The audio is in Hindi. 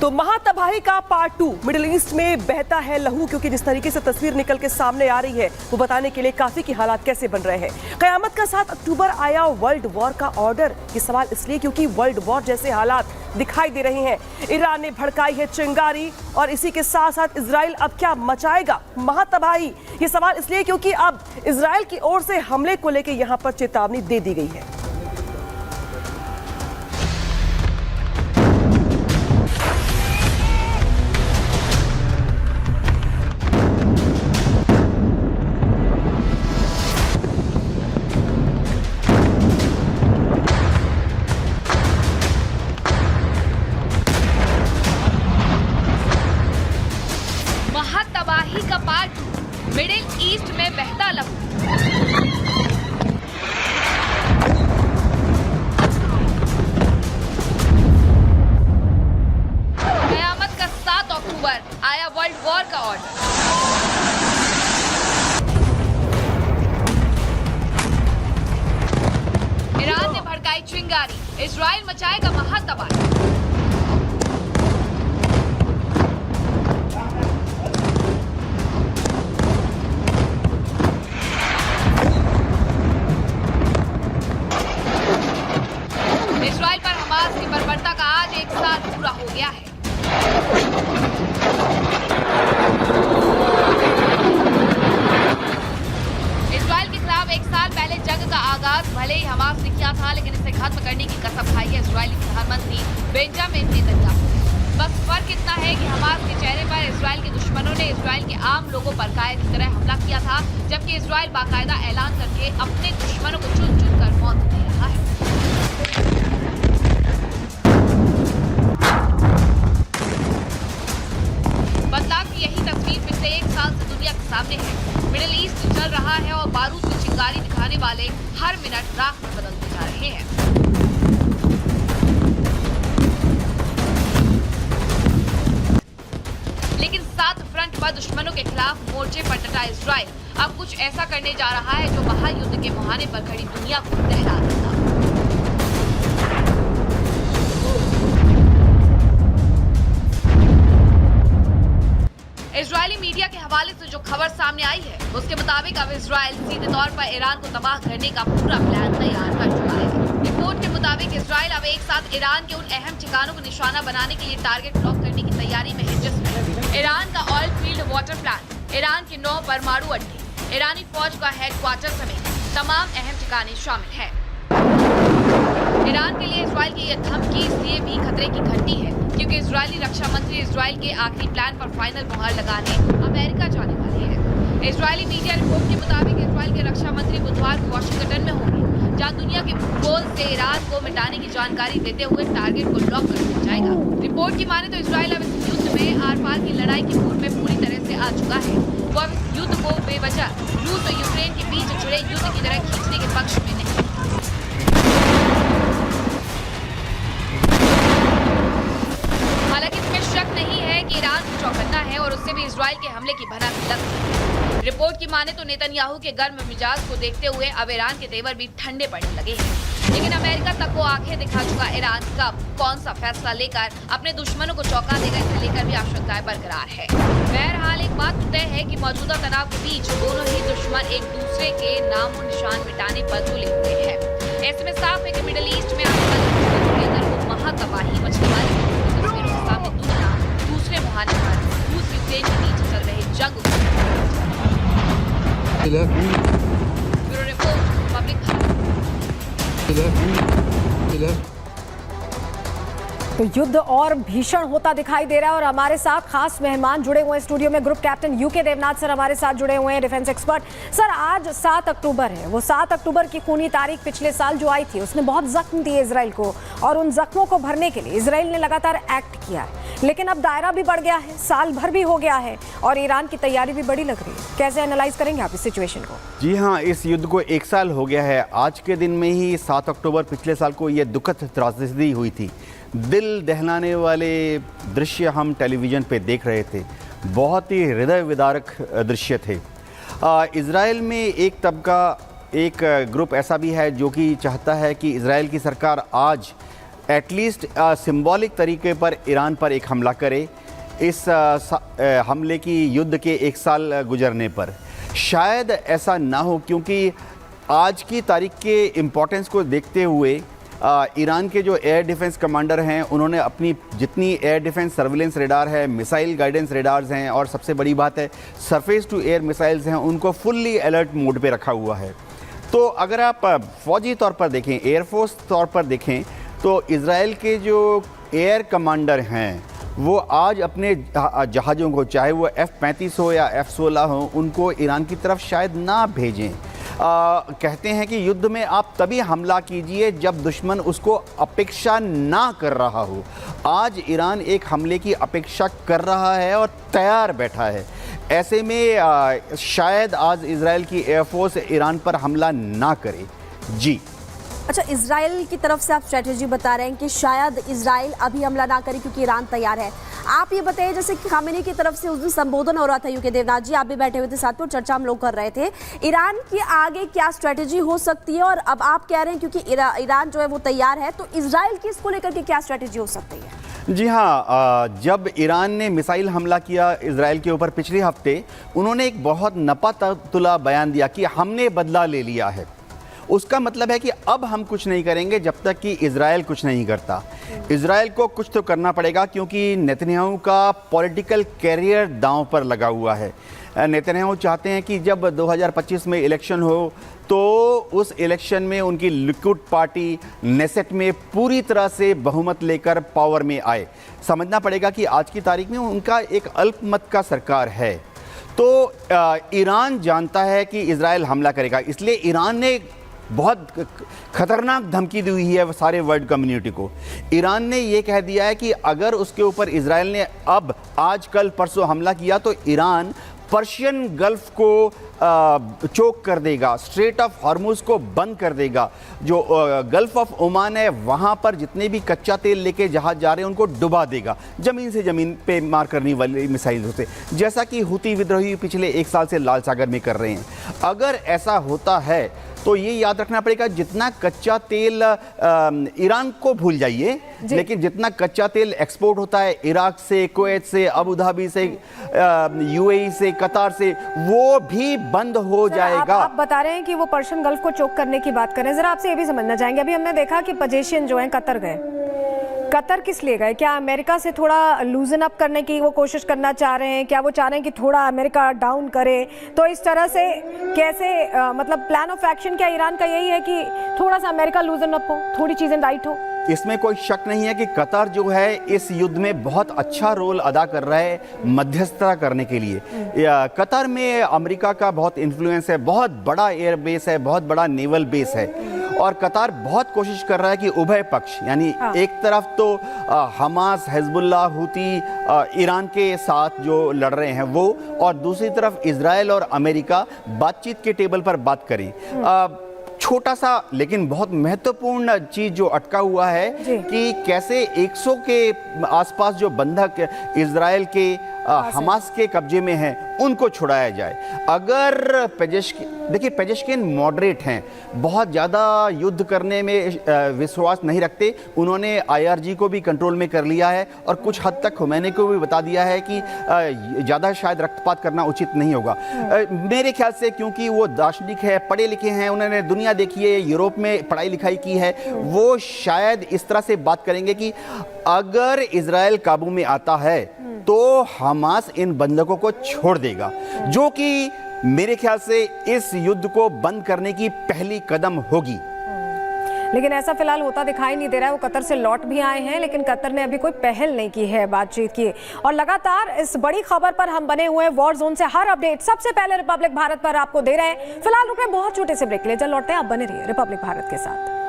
तो महातबाही का पार्ट 2 मिडिल ईस्ट में बहता है लहू, क्योंकि जिस तरीके से तस्वीर निकल के सामने आ रही है वो बताने के लिए काफी कि हालात कैसे बन रहे हैं। कयामत का 7 अक्टूबर आया वर्ल्ड वॉर का ऑर्डर, ये सवाल इसलिए क्योंकि वर्ल्ड वॉर जैसे हालात दिखाई दे रहे हैं। ईरान ने भड़काई है चिंगारी और इसी के साथ साथ इजराइल अब क्या मचाएगा महातबाही, ये सवाल इसलिए क्योंकि अब इजराइल की ओर से हमले को लेकर यहां पर चेतावनी दे दी गई है। महातबाही का पार्ट 2 मिडिल ईस्ट में बहता लहू। कयामत का 7 अक्टूबर आया वर्ल्ड वॉर का ऑर्डर। ईरान ने भड़काई चिंगारी, इजराइल मचाएगा महातबाही। इजराइल पर हमास की बर्बरता का आज 1 साल पूरा हो गया है। इजराइल के खिलाफ 1 साल पहले जंग का आगाज भले ही हमास ने किया था, लेकिन इसे खत्म करने की कसम खाई है इजरायली प्रधानमंत्री बेंजामिन नेतन्याहू ने। बस फर्क इतना है कि हमास के चेहरे पर इजराइल के दुश्मनों ने इजराइल के आम लोगों पर कायर की तरह हमला किया था, जबकि इजराइल बाकायदा ऐलान करके अपने दुश्मनों को चुन चुन कर मौत दे रहा है। बदलाव की यही तस्वीर पिछले 1 साल से दुनिया के सामने है। मिडिल ईस्ट जल रहा है और बारूद की चिंगारी दिखाने वाले हर मिनट राख में बदलते जा रहे हैं। लेकिन 7 फ्रंट पर दुश्मनों के खिलाफ मोर्चे पर डटा इजराइल अब कुछ ऐसा करने जा रहा है जो महायुद्ध के मुहाने पर खड़ी दुनिया को दहला देगा। इजरायली मीडिया के हवाले से जो खबर सामने आई है उसके मुताबिक अब इजराइल सीधे तौर पर ईरान को तबाह करने का पूरा प्लान तैयार कर चुका है। रिपोर्ट के मुताबिक इजराइल अब एक साथ ईरान के उन अहम ठिकानों को निशाना बनाने के लिए टारगेट लॉक करने की तैयारी में है, जिसमें ईरान का oil field water plant, Iran के 9 परमाणु अड्डे, ईरानी फौज का हेडक्वार्टर समेत तमाम अहम ठिकाने शामिल हैं। ईरान के लिए इजराइल की यह धमकी इसलिए भी खतरे की घंटी है क्योंकि इजरायली रक्षा मंत्री इजराइल के आखिरी प्लान पर फाइनल मुहर लगाने अमेरिका जाने वाले हैं। इजरायली मीडिया रिपोर्ट के मुताबिक इजराइल के रक्षा मंत्री बुधवार को वाशिंगटन में होंगे, जहां दुनिया के भूगोल से ईरान को मिटाने की जानकारी देते हुए टारगेट को लॉक कर दिया जाएगा। रिपोर्ट की माने तो इजराइल अब इस युद्ध में आर पार की लड़ाई की मूड में पूरी तरह से आ चुका है। वो अब इस युद्ध को बेवजह रूस और यूक्रेन के बीच छिड़े युद्ध की तरह खींचने के पक्ष में नहीं। हालांकि इसमें शक नहीं है कि ईरान को चौकन्ना है और उससे भी इजराइल के हमले की भनक लगती है। रिपोर्ट की माने तो नेतन्याहू के गर्म मिजाज को देखते हुए अब ईरान के तेवर भी ठंडे पड़ने लगे हैं। लेकिन अमेरिका तक को आंखें दिखा चुका ईरान कब कौन सा फैसला लेकर अपने दुश्मनों को चौंका देगा, इसे लेकर भी आशंकाएं बरकरार है। बहरहाल एक बात तय है कि मौजूदा तनाव के बीच दोनों ही दुश्मन एक दूसरे के नामो निशान मिटाने पर तुले हुए हैं। ऐसे में साफ है कि मिडिल ईस्ट में आने वाले दुश्मनों के अंदर वो महातबाही मचने वाली है। तस्वीरों के सामने दुनिया दूसरे मुहाने पर रूस यूक्रेन के बीच चल रहे जंग ब्यूरो रिपोर्ट पब्लिक। तो युद्ध और भीषण होता दिखाई दे रहा है और हमारे साथ खास मेहमान जुड़े हुए हैं स्टूडियो में। Group captain UK Devnath sir हमारे साथ जुड़े हुए हैं, डिफेंस एक्सपर्ट। सर, आज 7 अक्टूबर है, वो 7 अक्टूबर की खूनी तारीख पिछले साल जो आई थी उसने बहुत जख्म दिए इजराइल को, और उन जख्मों को भरने के लिए इजराइल ने लगातार एक्ट किया है। लेकिन अब दायरा भी बढ़ गया है, साल भर भी हो गया है और ईरान की तैयारी भी बड़ी लग रही है। कैसे एनालाइज करेंगे आप इस सिचुएशन को? जी हाँ, इस युद्ध को 1 साल हो गया है। आज के दिन में ही 7 अक्टूबर पिछले साल को ये दुखद त्रासदी हुई थी। दिल दहलाने वाले दृश्य हम टेलीविज़न पे देख रहे थे, बहुत ही हृदय विदारक दृश्य थे। इजराइल में एक तबका, एक ग्रुप ऐसा भी है जो कि चाहता है कि इजराइल की सरकार आज एटलीस्ट सिंबॉलिक तरीके पर ईरान पर एक हमला करे इस हमले की युद्ध के 1 साल गुजरने पर। शायद ऐसा ना हो, क्योंकि आज की तारीख के इम्पोर्टेंस को देखते हुए ईरान के जो एयर डिफेंस कमांडर हैं उन्होंने अपनी जितनी एयर डिफेंस सर्विलेंस रेडार है, मिसाइल गाइडेंस रेडार्स हैं और सबसे बड़ी बात है सरफेस टू एयर मिसाइल्स हैं, उनको फुल्ली अलर्ट मोड पे रखा हुआ है। तो अगर आप फौजी तौर पर देखें, एयरफोर्स तौर पर देखें, तो इज़राइल के जो एयर कमांडर हैं वो आज अपने जहाज़ों को, चाहे वो F-35 हो या F-16 हो, उनको ईरान की तरफ शायद ना भेजें। कहते हैं कि युद्ध में आप तभी हमला कीजिए जब दुश्मन उसको अपेक्षा ना कर रहा हो। आज ईरान एक हमले की अपेक्षा कर रहा है और तैयार बैठा है। ऐसे में शायद आज इजराइल की एयरफोर्स ईरान पर हमला ना करे। जी अच्छा, इजराइल की तरफ से आप स्ट्रेटेजी बता रहे हैं कि शायद इजराइल अभी हमला ना करे क्योंकि ईरान तैयार है। आप ये बताइए, जैसे कि खामेनी की तरफ से उस दिन संबोधन हो रहा था, यूके देवनाथ जी आप भी बैठे हुए थे साथ में और चर्चा हम लोग कर रहे थे, ईरान की आगे क्या स्ट्रेटेजी हो सकती है, और अब आप कह रहे हैं क्योंकि ईरान जो है वो तैयार है, तो इजराइल की इसको लेकर के क्या स्ट्रेटेजी हो सकती है? जी हाँ, जब ईरान ने मिसाइल हमला किया इजराइल के ऊपर पिछले हफ्ते, उन्होंने एक बहुत नपा-तुला बयान दिया कि हमने बदला ले लिया है। उसका मतलब है कि अब हम कुछ नहीं करेंगे जब तक कि इजराइल कुछ नहीं करता। इजराइल को कुछ तो करना पड़ेगा, क्योंकि नेतन्याहू का पॉलिटिकल कैरियर दांव पर लगा हुआ है। नेतन्याहू चाहते हैं कि जब 2025 में इलेक्शन हो तो उस इलेक्शन में उनकी लिकुड पार्टी नेसेट में पूरी तरह से बहुमत लेकर पावर में आए। समझना पड़ेगा कि आज की तारीख में उनका एक अल्पमत का सरकार है। तो ईरान जानता है कि इजराइल हमला करेगा, इसलिए ईरान ने बहुत खतरनाक धमकी दी हुई है सारे वर्ल्ड कम्युनिटी को। ईरान ने ये कह दिया है कि अगर उसके ऊपर इजराइल ने अब आज कल परसों हमला किया तो ईरान पर्शियन गल्फ को चोक कर देगा, स्ट्रेट ऑफ हॉर्मुज को बंद कर देगा। जो गल्फ ऑफ ओमान है वहाँ पर जितने भी कच्चा तेल लेके जहाज जा रहे हैं उनको डुबा देगा, ज़मीन से ज़मीन पे मार करने वाले मिसाइल होते, जैसा कि हुती विद्रोही पिछले 1 साल से लाल सागर में कर रहे हैं। अगर ऐसा होता है तो ये याद रखना पड़ेगा, जितना कच्चा तेल ईरान को भूल जाइए, लेकिन जितना कच्चा तेल एक्सपोर्ट होता है इराक से, कुवैत से, अबू धाबी से, यूएई से, कतार से, वो भी बंद हो जाएगा। आप बता रहे हैं कि वो पर्शियन गल्फ को चोक करने की बात कर रहे हैं। जरा आपसे ये भी समझना चाहेंगे, अभी हमने देखा कि पजेशियन जो हैं कतर गए। कतर किस लिए गए? क्या अमेरिका से थोड़ा लूजन अप करने की वो कोशिश करना चाह रहे हैं? क्या वो चाह रहे हैं कि थोड़ा अमेरिका डाउन करे? तो इस तरह से कैसे मतलब प्लान ऑफ एक्शन क्या ईरान का यही है कि थोड़ा सा अमेरिका लूजन अप हो, थोड़ी चीजें राइट हो? इसमें कोई शक नहीं है कि कतर जो है इस युद्ध में बहुत अच्छा रोल अदा कर रहा है मध्यस्थता करने के लिए। कतर में अमेरिका का बहुत इन्फ्लुएंस है, बहुत बड़ा एयर बेस है, बहुत बड़ा नेवल बेस है, और कतर बहुत कोशिश कर रहा है कि उभय पक्ष, यानी एक तरफ तो हमास, हिजबुल्लाह, हुती ईरान के साथ जो लड़ रहे हैं वो, और दूसरी तरफ इजराइल और अमेरिका बातचीत के टेबल पर बात करें। छोटा सा लेकिन बहुत महत्वपूर्ण चीज जो अटका हुआ है कि कैसे 100 के आसपास जो बंधक इजराइल के हमास के कब्जे में हैं उनको छुड़ाया जाए। अगर देखिए पेजेश्किन मॉडरेट हैं, बहुत ज़्यादा युद्ध करने में विश्वास नहीं रखते। उन्होंने IRG को भी कंट्रोल में कर लिया है और कुछ हद तक खुमैनी को भी बता दिया है कि ज़्यादा शायद रक्तपात करना उचित नहीं होगा। मेरे ख्याल से क्योंकि वो दार्शनिक है, पढ़े लिखे हैं, उन्होंने दुनिया देखी है, यूरोप में पढ़ाई लिखाई की है, वो शायद इस तरह से बात करेंगे कि अगर इजराइल काबू में आता है तो हमास इन बंधकों को छोड़ देगा, जो कि मेरे ख्याल से इस युद्ध को बंद करने की पहली कदम होगी। लेकिन ऐसा फिलहाल होता दिखाई नहीं दे रहा है। वो कतर से लौट भी आए हैं, लेकिन कतर ने अभी कोई पहल नहीं की है बातचीत की। और लगातार इस बड़ी खबर पर हम बने हुए हैं, वॉर जोन से हर अपडेट सबसे पहले रिपब्लिक भारत पर आपको दे रहे हैं। फिलहाल रुक रहे हैं बहुत छोटे से ब्रेक ले, जल्द लौटते हैं, आप बने रहिए रिपब्लिक भारत के साथ।